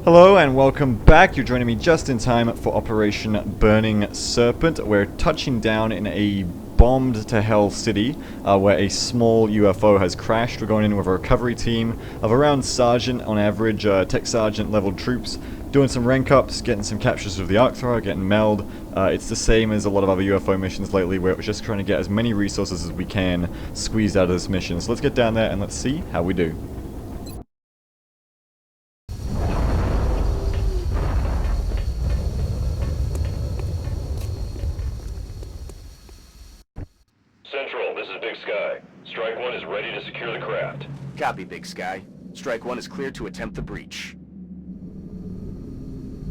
Hello and welcome back. You're joining me just in time for Operation Burning Serpent. We're touching down in a bombed to hell city where a small UFO has crashed. We're going in with a recovery team of around sergeant on average, tech sergeant level troops, doing some rank ups, getting some captures of the arc thrower, getting meld. It's the same as a lot of other UFO missions lately where we're just trying to get as many resources as we can squeezed out of this mission. So let's get down there and let's see how we do. Central, this is Big Sky. Strike 1 is ready to secure the craft. Copy, Big Sky. Strike 1 is cleared to attempt the breach.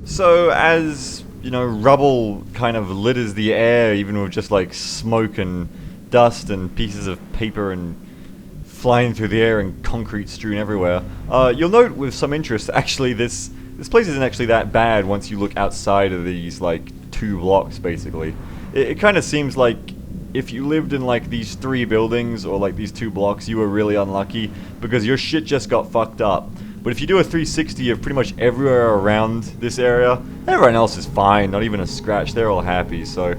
So as, you know, rubble kind of litters the air, even with just like smoke and dust and pieces of paper and flying through the air and concrete strewn everywhere, you'll note with some interest, actually, this place isn't actually that bad once you look outside of these, like, 2 blocks, basically. It kind of seems like if you lived in like these 3 buildings or like these 2 blocks, you were really unlucky because your shit just got fucked up. But if you do a 360 of pretty much everywhere around this area, everyone else is fine, not even a scratch, they're all happy. So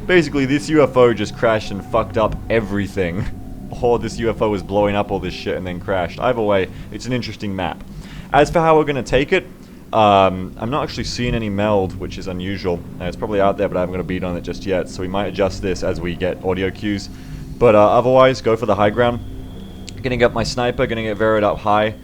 basically this UFO just crashed and fucked up everything. Or this UFO was blowing up all this shit and then crashed. Either way, it's an interesting map. As for how we're going to take it, I'm not actually seeing any meld, which is unusual. It's probably out there, but I haven't got a beat on it just yet, so we might adjust this as we get audio cues. But otherwise, go for the high ground. Gonna get my sniper, gonna get Verid up high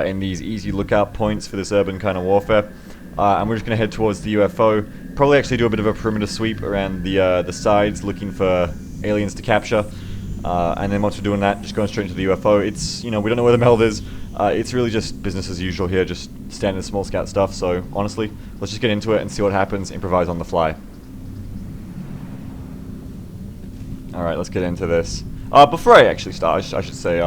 in these easy lookout points for this urban kind of warfare. And we're just gonna head towards the UFO. Probably actually do a bit of a perimeter sweep around the sides, looking for aliens to capture. And then once we're doing that, just going straight into the UFO. It's, you know, we don't know where the meld is. It's really just business as usual here, just standard small scout stuff. So honestly, let's just get into it and see what happens, improvise on the fly. Alright, let's get into this. Before I actually start, I should say,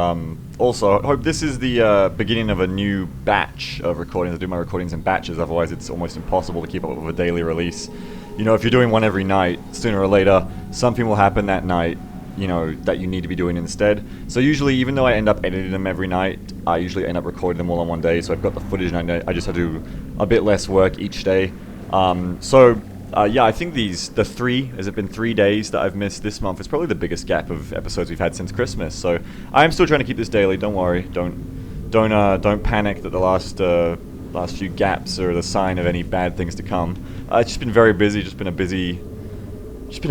also, I hope this is the beginning of a new batch of recordings. I do my recordings in batches, otherwise it's almost impossible to keep up with a daily release. You know, if you're doing one every night, sooner or later, something will happen that night, you know, that you need to be doing instead. So usually, even though I end up editing them every night, I usually end up recording them all on one day, so I've got the footage and I just have to do a bit less work each day. Yeah, I think the 3, has it been 3 days that I've missed this month? It's probably the biggest gap of episodes we've had since Christmas, so I'm still trying to keep this daily, don't worry, don't panic that the last few gaps are the sign of any bad things to come. It's just been very busy, just been a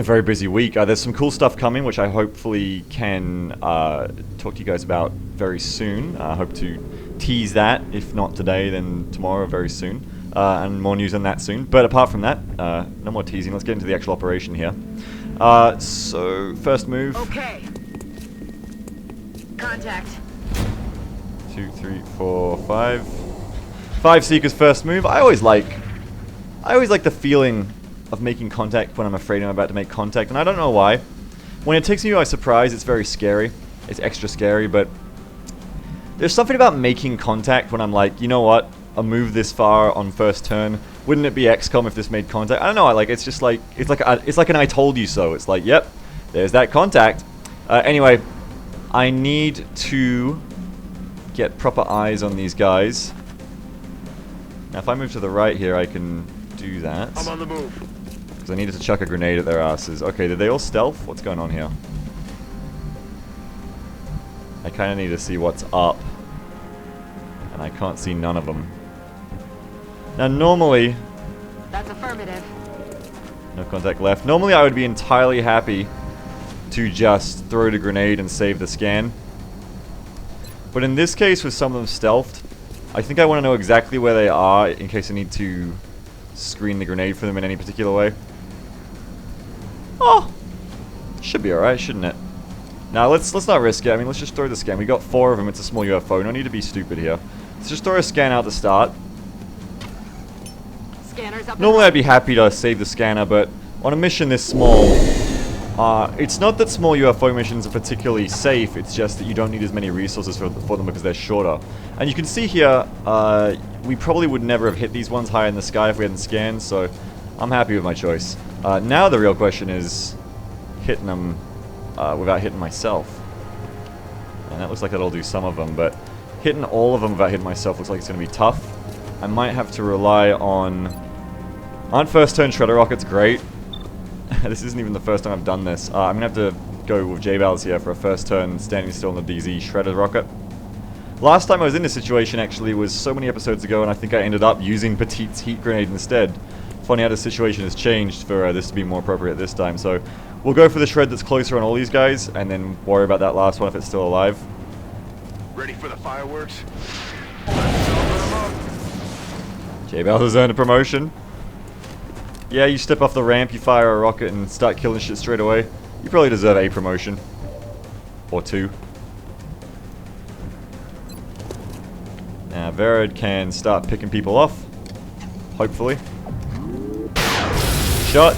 very busy week. There's some cool stuff coming, which I hopefully can talk to you guys about very soon. I hope to tease that, if not today, then tomorrow, very soon. And more news on that soon. But apart from that, no more teasing. Let's get into the actual operation here. So, first move. Okay. Contact. 2, 3, 4, 5. 5 Seekers first move. I always like the feeling of making contact when I'm afraid I'm about to make contact, and I don't know why. When it takes me by surprise, it's very scary. It's extra scary, but there's something about making contact when I'm like, you know what, a move this far on first turn, wouldn't it be XCOM if this made contact? I don't know, it's just like, it's like an I told you so. It's like, yep, there's that contact. Anyway, I need to get proper eyes on these guys. Now if I move to the right here, I can do that. I'm on the move. Because I needed to chuck a grenade at their asses. Okay, did they all stealth? What's going on here? I kind of need to see what's up. And I can't see none of them. Now normally... That's affirmative. No contact left. Normally I would be entirely happy to just throw the grenade and save the scan. But in this case, with some of them stealthed, I think I want to know exactly where they are in case I need to screen the grenade for them in any particular way. Oh! Should be alright, shouldn't it? Now, let's not risk it. I mean, let's just throw the scan. We got 4 of them. It's a small UFO. No need to be stupid here. Let's just throw a scan out to start. Scanners up. Normally, I'd be happy to save the scanner, but on a mission this small, it's not that small UFO missions are particularly safe. It's just that you don't need as many resources for them because they're shorter. And you can see here, we probably would never have hit these ones high in the sky if we hadn't scanned, so I'm happy with my choice. Now the real question is hitting them without hitting myself. And that looks like that'll do some of them, but hitting all of them without hitting myself looks like it's going to be tough. I might have to rely on... Aren't first turn shredder rockets great? This isn't even the first time I've done this. I'm going to have to go with J-Bals here for a first turn standing still in the DZ shredder rocket. Last time I was in this situation actually was so many episodes ago, and I think I ended up using Petite's heat grenade instead. Funny how the situation has changed for this to be more appropriate this time, so we'll go for the shred that's closer on all these guys, and then worry about that last one if it's still alive. Ready for the fireworks? J-Bal has earned a promotion. Yeah, you step off the ramp, you fire a rocket, and start killing shit straight away. You probably deserve a promotion. Or 2. Now, Verad can start picking people off. Hopefully. Shot.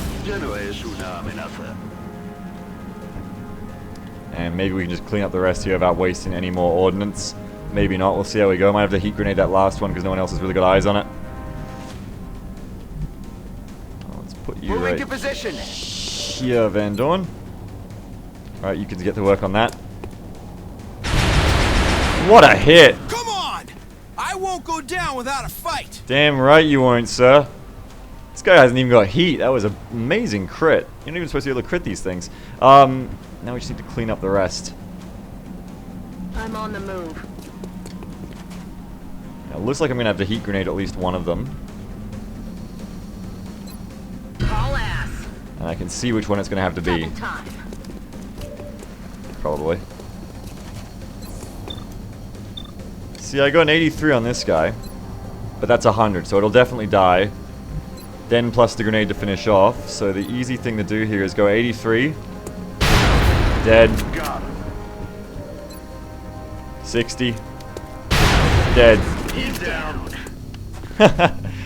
And maybe we can just clean up the rest here without wasting any more ordnance. Maybe not, we'll see how we go. Might have to heat grenade that last one because no one else has really got eyes on it. Oh, let's put you right to position. here, Van Dorn. Alright, you can get to work on that. What a hit! Come on! I won't go down without a fight! Damn right you won't, sir. This guy hasn't even got heat. That was an amazing crit. You're not even supposed to be able to crit these things. Now we just need to clean up the rest. I'm on the move. Now, it looks like I'm going to have to heat grenade at least one of them. Haul ass. And I can see which one it's going to have to be. Double time. Probably. See, I got an 83 on this guy. But that's 100, so it'll definitely die. Then plus the grenade to finish off. So the easy thing to do here is go 83. Dead. 60. Dead. He's down.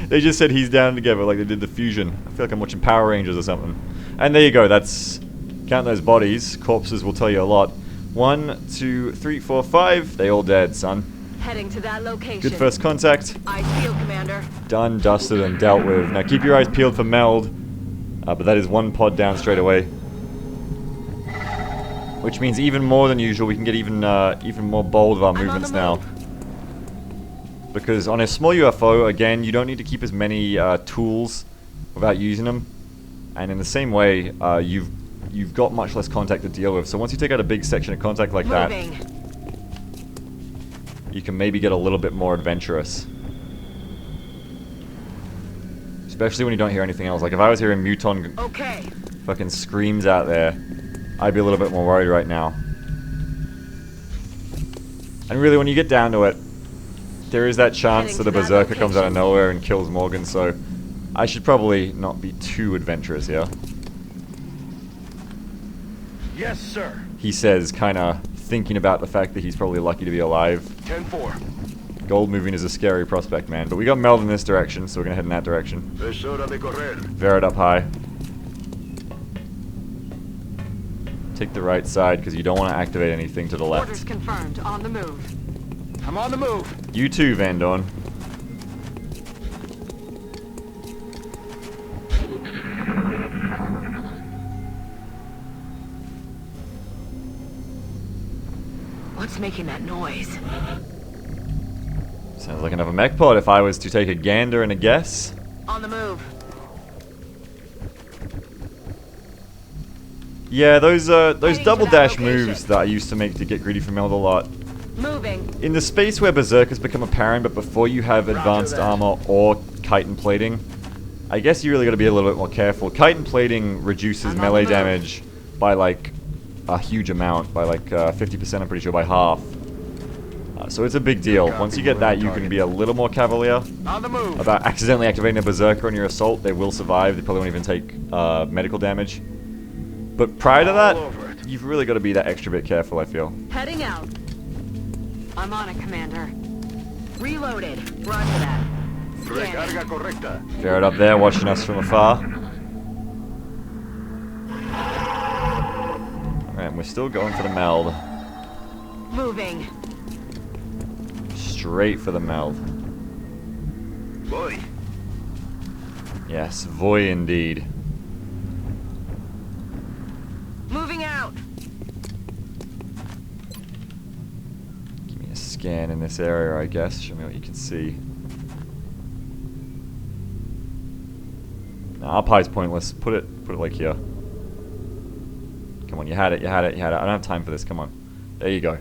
They just said he's down together like they did the fusion. I feel like I'm watching Power Rangers or something. And there you go, that's... Count those bodies. Corpses will tell you a lot. 1, 2, 3, 4, 5. They all dead, son. Heading to that location. Good first contact. Eyes peeled, Commander. Done, dusted, and dealt with. Now keep your eyes peeled for Meld. But that is one pod down straight away. Which means even more than usual, we can get even more bold of our movements now. Because on a small UFO, again, you don't need to keep as many tools without using them. And in the same way, you've got much less contact to deal with. So once you take out a big section of contact like that, you can maybe get a little bit more adventurous. Especially when you don't hear anything else. Like if I was hearing Muton fucking screams out there, I'd be a little bit more worried right now. And really, when you get down to it, there is that chance that a berserker comes out of nowhere and kills Morgan, so I should probably not be too adventurous here. Yes, sir. He says, kinda thinking about the fact that he's probably lucky to be alive. 10-4. Gold moving is a scary prospect, man. But we got Meld in this direction, so we're gonna head in that direction. Es hora de correr. Verad up high. Take the right side, because you don't want to activate anything to the left. Orders confirmed. On the move. I'm on the move. You too, Van Dorn. What's making that noise? Sounds like another mech pod if I was to take a gander and a guess. On the move. Yeah, those double to that dash location. moves that I used to make to get greedy for Meld a lot. Moving. In the space where berserkers become apparent, but before you have advanced armor or chitin plating, I guess you really got to be a little bit more careful. Chitin plating reduces melee damage by like a huge amount, by like 50%, I'm pretty sure, by half. So it's a big deal. Once you get that, you can be a little more cavalier On the move. about accidentally activating a berserker on your assault. They will survive. They probably won't even take medical damage. But prior to that, you've really got to be that extra bit careful, I feel. Heading out. I'm on it, Commander. Reloaded. Roger that. Recarga Scanning. correcta. Verad up there watching us from afar. Alright, we're still going for the Meld. Moving. Straight for the Meld. Boy. Yes, Voy indeed. Moving out. Give me a scan in this area, I guess. Show me what you can see. Nah, up high's pointless. Put it like here. Come on, you had it. I don't have time for this. Come on. There you go.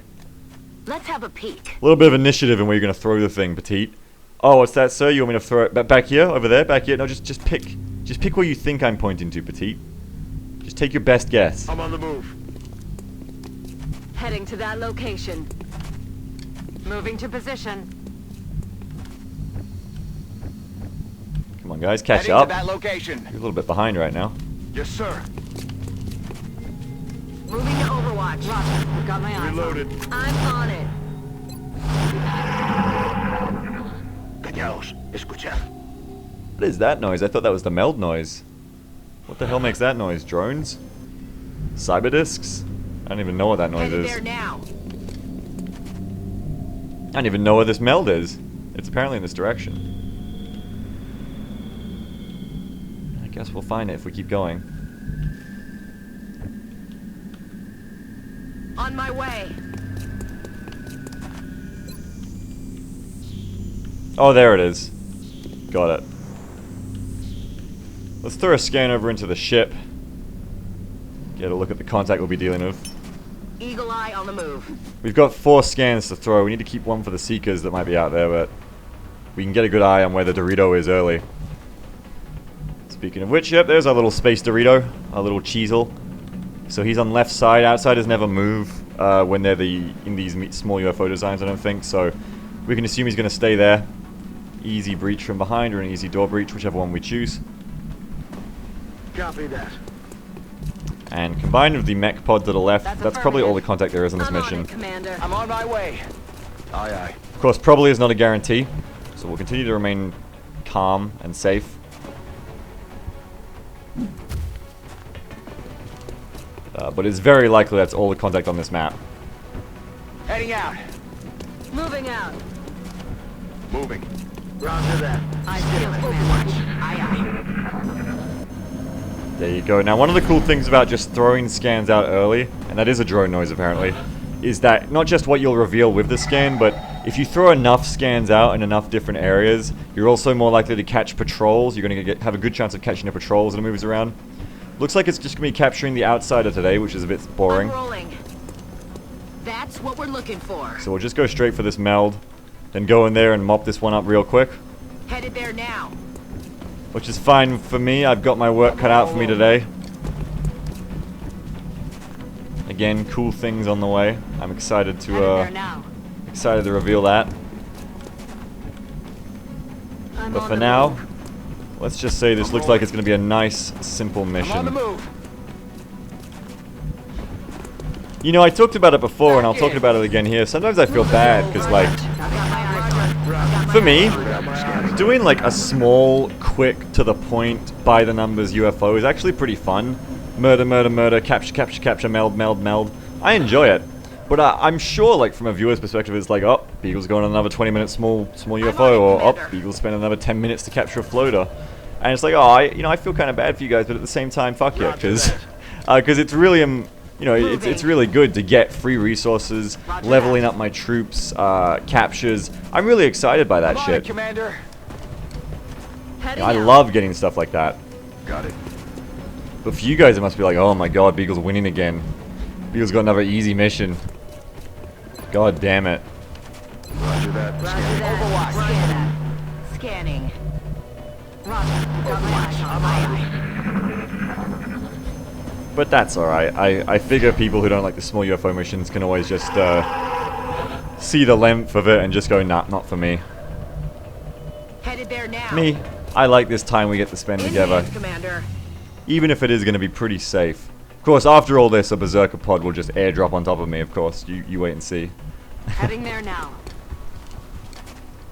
Let's have a peek. A little bit of initiative in where you're going to throw the thing, Petite. Oh, what's that, sir? You want me to throw it back here? Over there? Back here? No, just pick. Just pick where you think I'm pointing to, Petite. Just take your best guess. I'm on the move. Heading to that location. Moving to position. Come on, guys. Catch Heading up. to that location. You're a little bit behind right now. Yes, sir. Moving to Overwatch. Roger. Got my eyes Reloaded. on. I'm on it. Callaos, escuchar. What is that noise? I thought that was the meld noise. What the hell makes that noise? Drones? Cyber discs? I don't even know what that noise Headed is. there now. I don't even know where this meld is. It's apparently in this direction. I guess we'll find it if we keep going. On my way. Oh, there it is. Got it. Let's throw a scan over into the ship. Get a look at the contact we'll be dealing with. Eagle Eye on the move. We've got 4 scans to throw. We need to keep one for the Seekers that might be out there, but we can get a good eye on where the Dorito is early. Speaking of which, yep, there's our little space Dorito, our little Cheezel. So he's on left side. Outsiders never move when they're in these small UFO designs, I don't think. So we can assume he's going to stay there. Easy breach from behind or an easy door breach, whichever one we choose. Copy that. And combined with the mech pod to the left, That's that's probably all the affirmative. contact there is on this I'm on mission. it, Commander. I'm on my way. Aye, aye. Of course, probably is not a guarantee, so we'll continue to remain calm and safe. But it's very likely that's all the contact on this map. Heading out. Moving out. Moving. Roger that. I feel it, Commander. Aye, There you go. Now, one of the cool things about just throwing scans out early, and that is a drone noise apparently, is that not just what you'll reveal with the scan, but if you throw enough scans out in enough different areas, you're also more likely to catch patrols. You're going to have a good chance of catching a patrol as it moves around. Looks like it's just going to be capturing the outsider today, which is a bit boring. Unrolling. That's what we're looking for. So we'll just go straight for this meld, then go in there and mop this one up real quick. Headed there now. Which is fine for me. I've got my work cut out for me today. Again, cool things on the way. I'm excited Headed there to now. reveal that. I'm But on for the now, move. let's just say this looks like it's going to be a nice, simple I'm on the mission. move. You know, I talked about it before, and I'll talk about it again here. Sometimes I feel bad because, like, I've got my eyes on. for me, doing like a small, quick, to the point, by the numbers UFO is actually pretty fun. Murder, murder, murder, capture, capture, capture, meld, meld, meld. I enjoy it. But I'm sure, like, from a viewer's perspective, it's like, oh, Beagle's going on another 20-minute small UFO, or oh, Beagle's spent another 10 minutes to capture a floater. And it's like, oh, I feel kind of bad for you guys, but at the same time, fuck yeah, because it's really, it's really good to get free resources, leveling up my troops, captures. I'm really excited by that I'm on shit. it, Commander. Heading I out. love getting stuff like that. Got it. But for you guys, it must be like, oh my god, Beagle's winning again. Beagle's got another easy mission. God damn it. Roger that. Roger Scanning. that. Overwatch. Roger that. Scanning. Roger. Got my eyes on. Aye, aye. But that's alright. I figure people who don't like the small UFO missions can always just see the length of it and just go, nah, not for me. Headed there now. Me, I like this time we get to spend In together. hands, Commander. Even if it is going to be pretty safe. Of course, after all this, a Berserker pod will just airdrop on top of me, of course. You wait and see. Heading there now.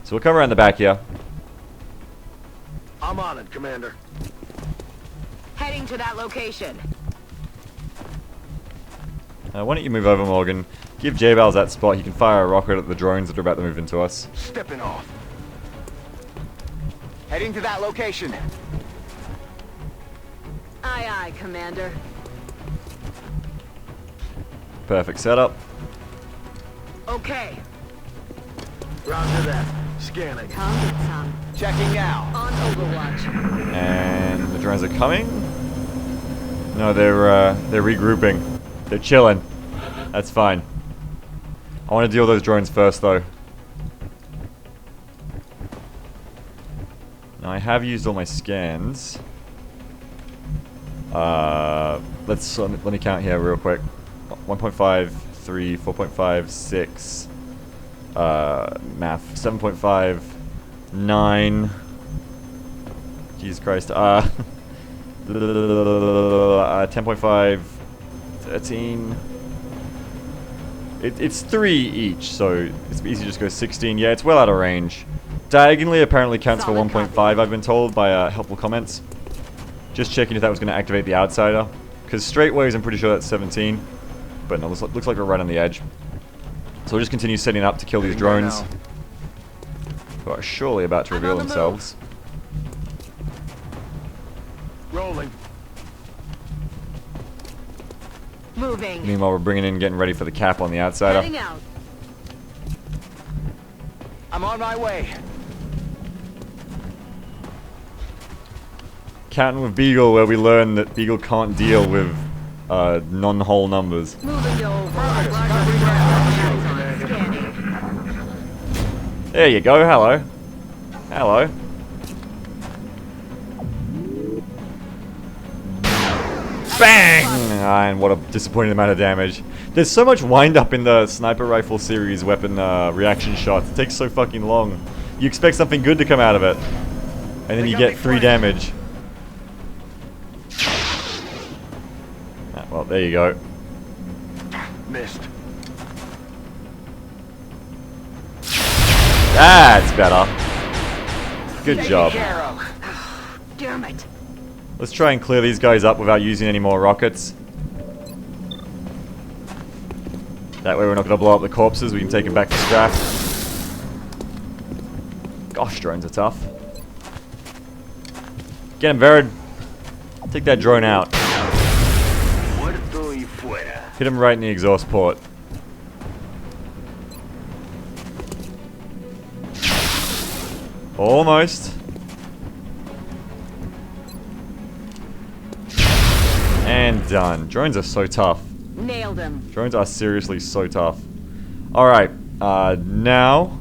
So we'll come around the back here. I'm on it, Commander. Heading to that location. Why don't you move over, Morgan? Give J-Bals that spot. He can fire a rocket at the drones that are about to move into us. Stepping off. Heading to that location. Aye, aye, Commander. Perfect setup. Okay. Roger that. Scanning. Come get some. Checking now. On Overwatch. And the drones are coming? No, they're regrouping. They're chilling. That's fine. I want to deal with those drones first, though. Now, I have used all my scans. Let me count here real quick. 1.5, 3, 4.5, 6. Math. 7.5, 9. Jesus Christ. 10.5, 13. It's 3 each, so it's easy to just go 16. Yeah, it's well out of range. Diagonally apparently counts for 1.5, I've been told by helpful comments. Just checking if that was going to activate the outsider. Because straightways, I'm pretty sure that's 17. But no, looks like we're right on the edge. So we'll just continue setting up to kill these drones. Who are surely about to reveal themselves. Rolling. Moving. Meanwhile, we're bringing in, getting ready for the cap on the outsider. Heading out. I'm on my way. Counting with Beagle, where we learn that Beagle can't deal with non-whole numbers. Moving to Overwatch. Scanning. There you go, hello. Hello. Bang! And what a disappointing amount of damage. There's so much wind-up in the sniper rifle series weapon reaction shots. It takes so fucking long. You expect something good to come out of it. And then you get 3 damage. Ah, well, there you go. Missed. That's better. Good job. Damn it. Let's try and clear these guys up without using any more rockets. That way we're not going to blow up the corpses, we can take them back to scrap. Gosh, drones are tough. Get him, Verid. Take that drone out. Hit him right in the exhaust port. Almost. And done. Drones are so tough. Nailed him. Drones are seriously so tough. Alright, now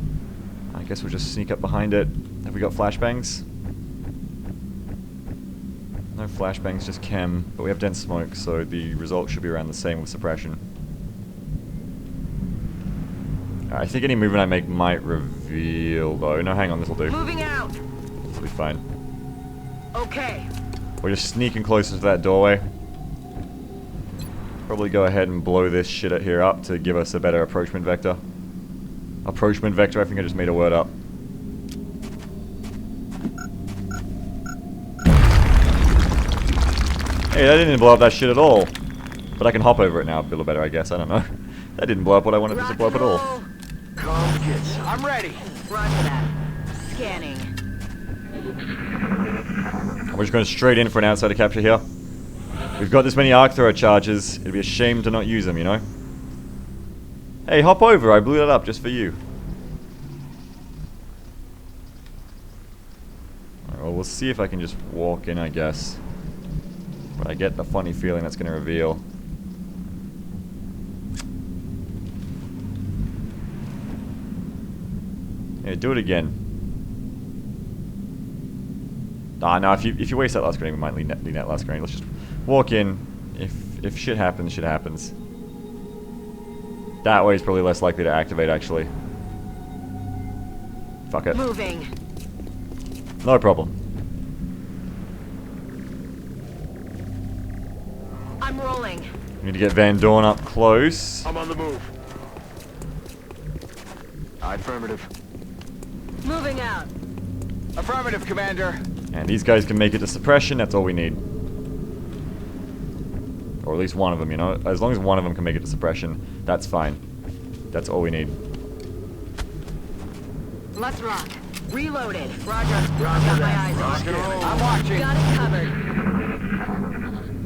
I guess we'll just sneak up behind it. Have we got flashbangs? No flashbangs, just chem, but we have dense smoke, so the result should be around the same with suppression. I think any movement I make might reveal, though. No, hang on, this'll do. Moving out. This'll be fine. Okay. We're just sneaking closer to that doorway. Probably go ahead and blow this shit here up to give us a better approachment vector. Approachment vector, I think I just made a word up. Hey, that didn't blow up that shit at all. But I can hop over it now a little better, I guess. I don't know. That didn't blow up what I wanted it to blow up at all. Come get some. I'm ready. Roger that. Scanning. We're just going straight in for an outsider capture here. We've got this many arc thrower charges. It'd be a shame to not use them, you know? Hey, hop over. I blew that up just for you. Alright, well, we'll see if I can just walk in, I guess. But I get the funny feeling that's going to reveal. Hey, do it again. Ah, no, if you waste that last grenade, we might need that last grenade. Let's just walk in. If shit happens, shit happens. That way is probably less likely to activate, actually. Fuck it. Moving. No problem. I'm rolling. We need to get Van Dorn up close. I'm on the move. Affirmative. Moving out. Affirmative, Commander. And these guys can make it to suppression, that's all we need. Or at least one of them, you know? As long as one of them can make it to suppression, that's fine. That's all we need. Let's rock. Reloaded. Roger. Got my eyes on it. I'm watching. Got it covered.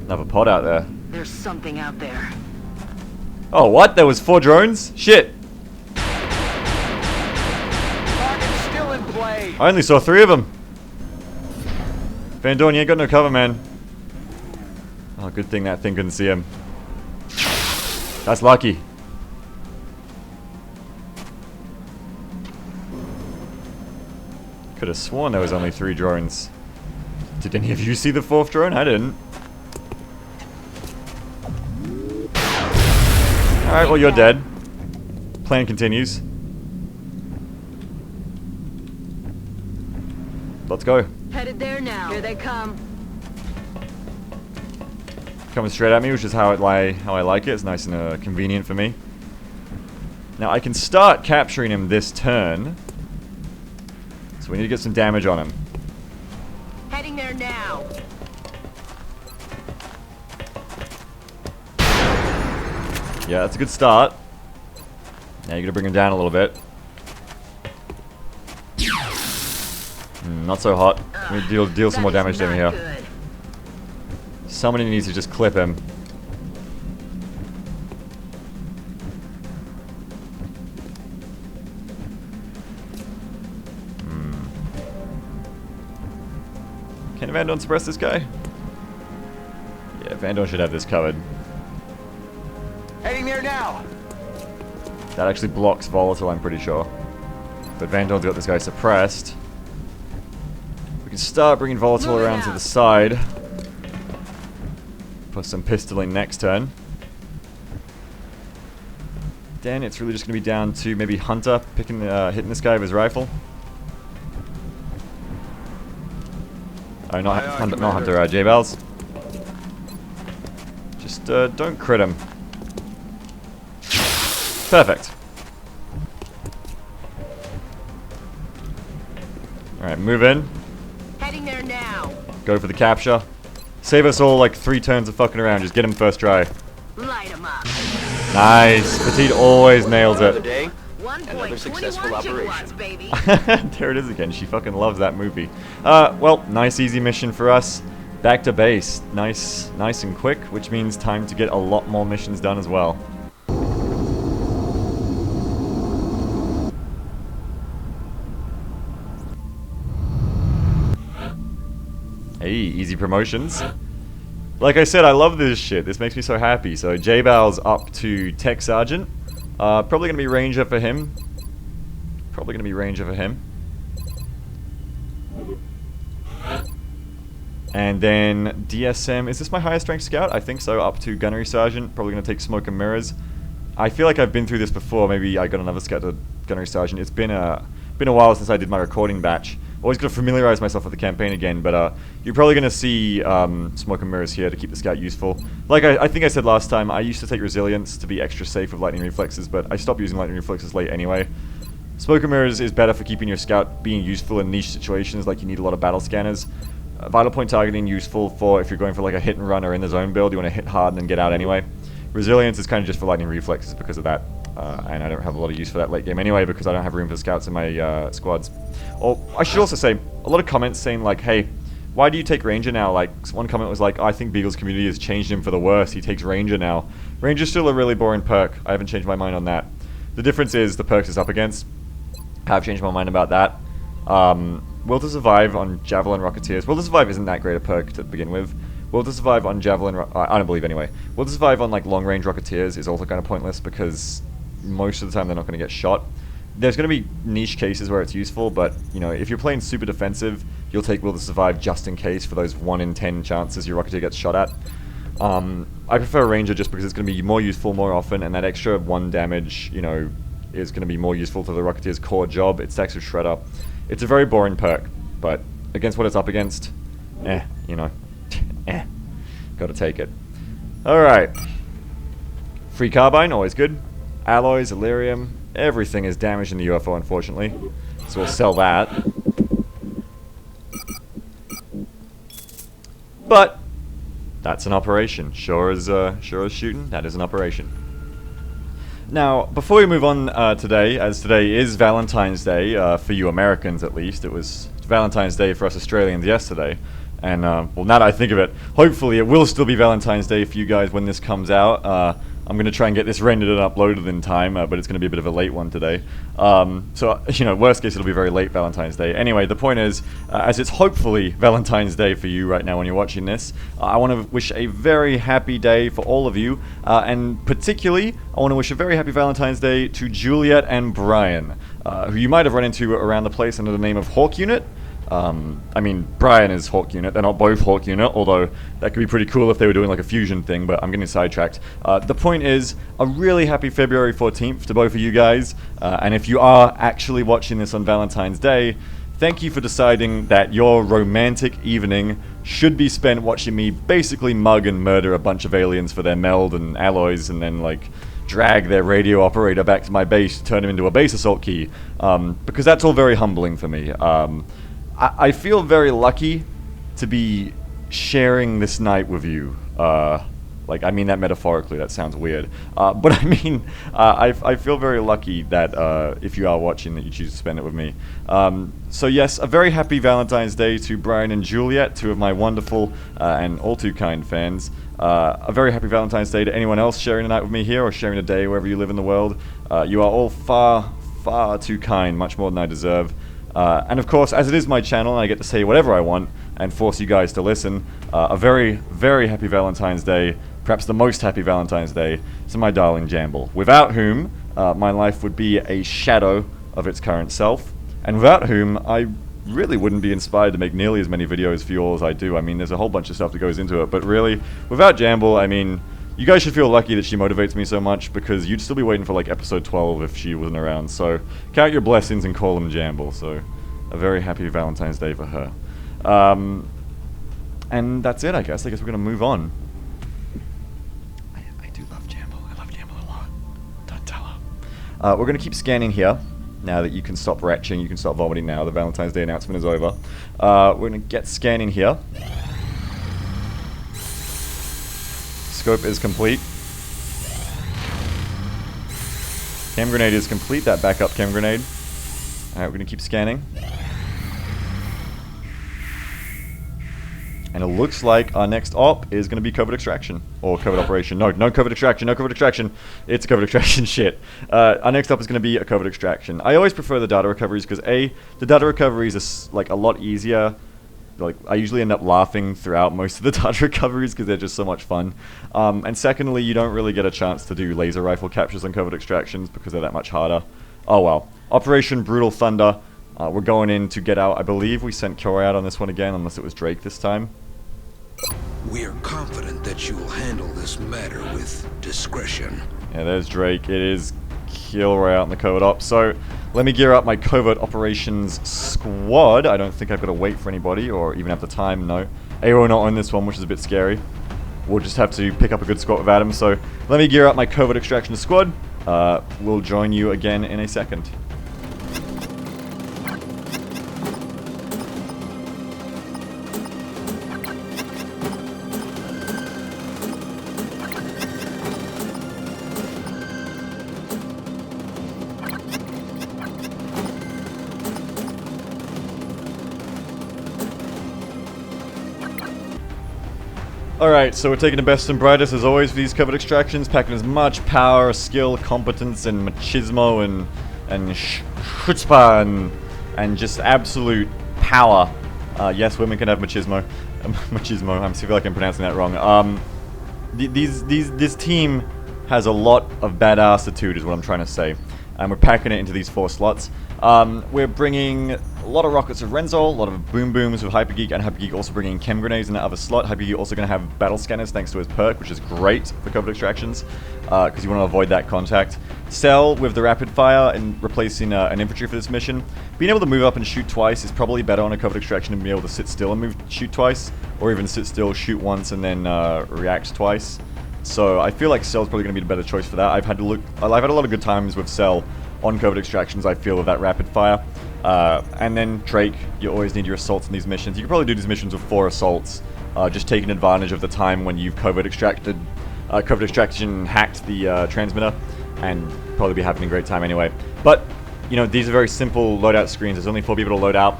Another pod out there. There's something out there. Oh, what? There was 4 drones? Shit! Target's still I only saw 3 of them. Van Dorn, you ain't got no cover, man. Oh, good thing that thing couldn't see him. That's lucky. Could have sworn there was only 3 drones. Did any of you see the 4th drone? I didn't. Alright, well, you're dead. Plan continues. Let's go. Headed there now. Here they come. Coming straight at me, which is how I like it. It's nice and convenient for me. Now I can start capturing him this turn. So we need to get some damage on him. Heading there now. Yeah, that's a good start. Now you're gonna bring him down a little bit. Not so hot. Let me deal some more damage to him here. Good. Somebody needs to just clip him. Can Van Dorn suppress this guy? Yeah, Van Dorn should have this covered. Heading there now. That actually blocks Volatile, I'm pretty sure. But Van Dorn's got this guy suppressed. We can start bringing Volatile around to the side. Put some pistoling next turn. Then it's really just going to be down to maybe Hunter hitting this guy with his rifle. Oh, not Hunter, J-Bals. Just don't crit him. Perfect. Alright, move in. Heading there now. Go for the capture. Save us all like 3 turns of fucking around. Just get him first try. Light 'em up. Nice. Petite always nails Another it. day, another successful 1.21 operation. gigawatts, baby. There it is again. She fucking loves that movie. Well, nice easy mission for us. Back to base. Nice and quick, which means time to get a lot more missions done as well. Hey, easy promotions. Like I said, I love this shit. This makes me so happy. So J-Bal's up to Tech Sergeant. Probably going to be Ranger for him. And then DSM, is this my highest ranked scout? I think so, up to Gunnery Sergeant. Probably going to take Smoke and Mirrors. I feel like I've been through this before. Maybe I got another scout to Gunnery Sergeant. It's been a while since I did my recording batch. Always got to familiarize myself with the campaign again, but you're probably going to see Smoke and Mirrors here to keep the scout useful. Like I think I said last time, I used to take Resilience to be extra safe with Lightning Reflexes, but I stopped using Lightning Reflexes late anyway. Smoke and Mirrors is better for keeping your scout being useful in niche situations, like you need a lot of battle scanners. Vital point targeting useful for if you're going for like a hit and run or in the zone build, you want to hit hard and then get out anyway. Resilience is kind of just for Lightning Reflexes because of that. And I don't have a lot of use for that late game anyway because I don't have room for scouts in my squads. Or I should also say, a lot of comments saying like, hey, why do you take Ranger now? Like, one comment was like, I think Beagle's community has changed him for the worse. He takes Ranger now. Ranger's still a really boring perk. I haven't changed my mind on that. The difference is the perks it's up against. I've changed my mind about that. Will to Survive on Javelin Rocketeers. Will to Survive isn't that great a perk to begin with. Will to Survive on Javelin... I don't believe anyway. Will to Survive on like long-range Rocketeers is also kind of pointless because most of the time they're not going to get shot. There's going to be niche cases where it's useful, but you know, if you're playing super defensive, you'll take Will to Survive just in case for those 1 in 10 chances your Rocketeer gets shot at. I prefer Ranger just because it's going to be more useful more often, and that extra 1 damage, you know, is going to be more useful to the Rocketeer's core job. It stacks with Shredder. It's a very boring perk, but against what it's up against, you know, gotta take it. Alright. Free Carbine, always good. Alloys, Elerium, everything is damaged in the UFO, unfortunately. So we'll sell that. But that's an operation. Sure as shooting, that is an operation. Now, before we move on today, as today is Valentine's Day, for you Americans at least, it was Valentine's Day for us Australians yesterday, and well, now that I think of it, hopefully it will still be Valentine's Day for you guys when this comes out. I'm going to try and get this rendered and uploaded in time, but it's going to be a bit of a late one today. So, you know, worst case, it'll be very late Valentine's Day. Anyway, the point is, as it's hopefully Valentine's Day for you right now when you're watching this, I want to wish a very happy day for all of you, and particularly, I want to wish a very happy Valentine's Day to Juliet and Brian, who you might have run into around the place under the name of Hawk Unit. I mean, Brian is Hawk Unit, they're not both Hawk Unit, although that could be pretty cool if they were doing like a fusion thing, but I'm getting sidetracked. The point is, a really happy February 14th to both of you guys, and if you are actually watching this on Valentine's Day, thank you for deciding that your romantic evening should be spent watching me basically mug and murder a bunch of aliens for their meld and alloys, and then like drag their radio operator back to my base to turn him into a base assault key, because that's all very humbling for me. I feel very lucky to be sharing this night with you. Like, I mean that metaphorically, that sounds weird. But I mean, I feel very lucky that if you are watching, that you choose to spend it with me. So yes, a very happy Valentine's Day to Brian and Juliet, two of my wonderful and all too kind fans. A very happy Valentine's Day to anyone else sharing a night with me here, or sharing a day wherever you live in the world. You are all far, far too kind, much more than I deserve. And of course, as it is my channel and I get to say whatever I want and force you guys to listen, a very, very happy Valentine's Day, perhaps the most happy Valentine's Day, to my darling Jamble, without whom my life would be a shadow of its current self, and without whom I really wouldn't be inspired to make nearly as many videos for you all as I do. I mean, there's a whole bunch of stuff that goes into it, but really, without Jamble, I mean, you guys should feel lucky that she motivates me so much, because you'd still be waiting for like episode 12 if she wasn't around. So count your blessings and call them Jamble. So a very happy Valentine's Day for her. And that's it, I guess. I guess we're going to move on. I do love Jamble. I love Jamble a lot. Don't tell her. We're going to keep scanning here. Now that you can stop retching, you can stop vomiting now. The Valentine's Day announcement is over. We're going to get scanning here. Scope is complete. Cam grenade is complete. That backup cam grenade. Alright, we're going to keep scanning. And it looks like our next op is going to be covert extraction. Or covert operation. No covert extraction. No covert extraction. It's covert extraction shit. Our next op is going to be a covert extraction. I always prefer the data recoveries because A, the data recoveries are like a lot easier. Like, I usually end up laughing throughout most of the data recoveries because they're just so much fun. And secondly, you don't really get a chance to do laser rifle captures on covert extractions because they're that much harder. Oh well. Operation Brutal Thunder. We're going in to get out. I believe we sent Koi out on this one again, unless it was Drake this time. We are confident that you will handle this matter with discretion. Yeah, there's Drake. It is Kilroy out in the covert op. So let me gear up my covert operations squad. I don't think I've got to wait for anybody or even have the time. No. AO not on this one, which is a bit scary. We'll just have to pick up a good squad with Adam. So let me gear up my covert extraction squad. We'll join you again in a second. Alright, so we're taking the best and brightest as always for these covert extractions, packing as much power, skill, competence, and machismo and chutzpah and just absolute power. Yes, women can have machismo. Machismo, I feel like I'm pronouncing that wrong. This team has a lot of badass-itude is what I'm trying to say. And we're packing it into these 4 slots. We're bringing a lot of rockets of Renzol, a lot of boom booms with Hypergeek, and Hypergeek also bringing chem grenades in that other slot. Hypergeek also going to have battle scanners thanks to his perk, which is great for covert extractions, because you want to avoid that contact. Cell with the rapid fire and replacing an infantry for this mission. Being able to move up and shoot twice is probably better on a covert extraction than being able to sit still and shoot twice, or even sit still, shoot once, and then react twice. So I feel like Cell's probably going to be the better choice for that. I've had a lot of good times with Cell on covert extractions, I feel, with that rapid fire. And then Drake, you always need your assaults in these missions. You could probably do these missions with 4 assaults, just taking advantage of the time when you've covert extraction hacked the transmitter, and probably be having a great time anyway. But, you know, these are very simple loadout screens. There's only 4 people to load out.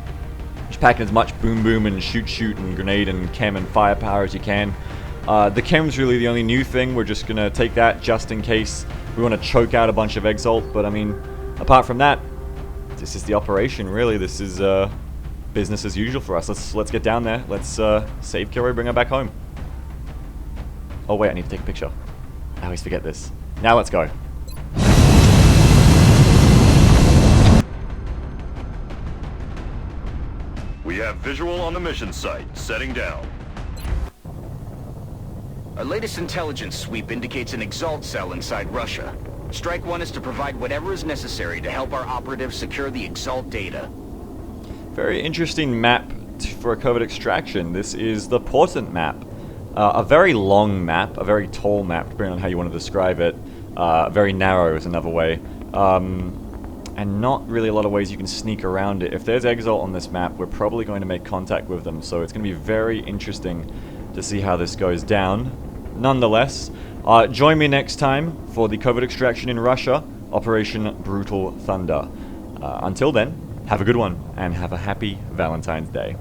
Just packing as much boom boom and shoot and grenade and chem and firepower as you can. The chem's really the only new thing. We're just gonna take that just in case we want to choke out a bunch of exalt. But I mean, apart from that, this is the operation. Really, this is business as usual for us. Let's get down there. Let's save Kilroy, bring her back home. Oh wait, I need to take a picture. I always forget this. Now let's go. We have visual on the mission site. Setting down. Our latest intelligence sweep indicates an exalt cell inside Russia. Strike One is to provide whatever is necessary to help our operatives secure the exalt data. Very interesting map for a covert extraction. This is the Portent map. A very long map, a very tall map, depending on how you want to describe it. Very narrow is another way. And not really a lot of ways you can sneak around it. If there's exalt on this map, we're probably going to make contact with them, so it's going to be very interesting to see how this goes down. Nonetheless, join me next time for the covert extraction in Russia, Operation Brutal Thunder. Until then, have a good one, and have a happy Valentine's Day.